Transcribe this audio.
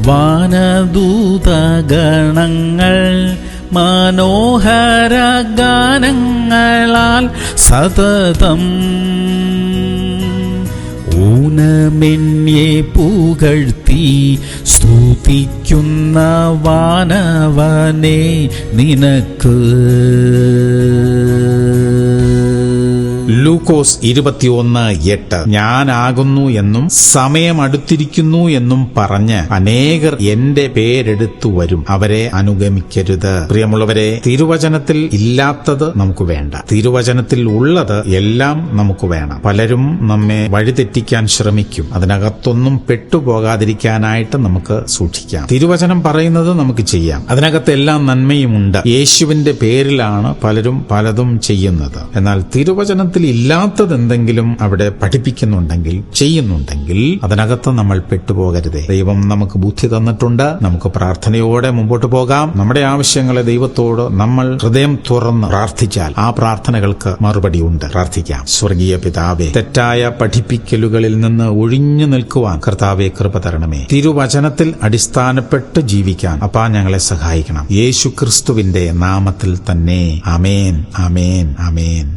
വാനദൂതഗണങ്ങൾ മനോഹര ഗാനങ്ങളാൽ സതതം ഊനമെന്നെ പുകഴ്ത്തി സ്തുതിക്കുന്ന വാനവനെ നിനക്ക്. ലൂക്കോസ് 21:8 ഞാനാകുന്നു എന്നും സമയം അടുത്തിരിക്കുന്നു എന്നും പറഞ്ഞ് അനേകർ എന്റെ പേരെടുത്തു വരും, അവരെ അനുഗമിക്കരുത്. പ്രിയമുള്ളവരെ, തിരുവചനത്തിൽ ഇല്ലാത്തത് നമുക്ക് വേണ്ട, തിരുവചനത്തിൽ ഉള്ളത് എല്ലാം നമുക്ക് വേണം. പലരും നമ്മെ വഴിതെറ്റിക്കാൻ ശ്രമിക്കും, അതിനകത്തൊന്നും പെട്ടുപോകാതിരിക്കാനായിട്ട് നമുക്ക് സൂക്ഷിക്കാം. തിരുവചനം പറയുന്നത് നമുക്ക് ചെയ്യാം, അതിനകത്ത് എല്ലാം നന്മയുമുണ്ട്. യേശുവിന്റെ പേരിലാണ് പലരും പലതും ചെയ്യുന്നത്. എന്നാൽ തിരുവചനത്തിൽ ഇല്ലാത്തത് എന്തെങ്കിലും അവിടെ പഠിപ്പിക്കുന്നുണ്ടെങ്കിൽ, ചെയ്യുന്നുണ്ടെങ്കിൽ അതിനകത്ത് നമ്മൾ പെട്ടുപോകരുതേ. ദൈവം നമുക്ക് ബുദ്ധി തന്നിട്ടുണ്ട്, നമുക്ക് പ്രാർത്ഥനയോടെ മുമ്പോട്ട് പോകാം. നമ്മുടെ ആവശ്യങ്ങളെ ദൈവത്തോട് നമ്മൾ ഹൃദയം തുറന്ന് പ്രാർത്ഥിച്ചാൽ ആ പ്രാർത്ഥനകൾക്ക് മറുപടി ഉണ്ട്. പ്രാർത്ഥിക്കാം. സ്വർഗീയ പിതാവേ, തെറ്റായ പഠിപ്പിക്കലുകളിൽ നിന്ന് ഒഴിഞ്ഞു നിൽക്കുവാൻ കർത്താവേ കൃപ തരണമേ. തിരുവചനത്തിൽ അടിസ്ഥാനപ്പെട്ട് ജീവിക്കാൻ അപ്പാ ഞങ്ങളെ സഹായിക്കണം. യേശു ക്രിസ്തുവിന്റെ നാമത്തിൽ തന്നെ. ആമേൻ, ആമേൻ, ആമേൻ.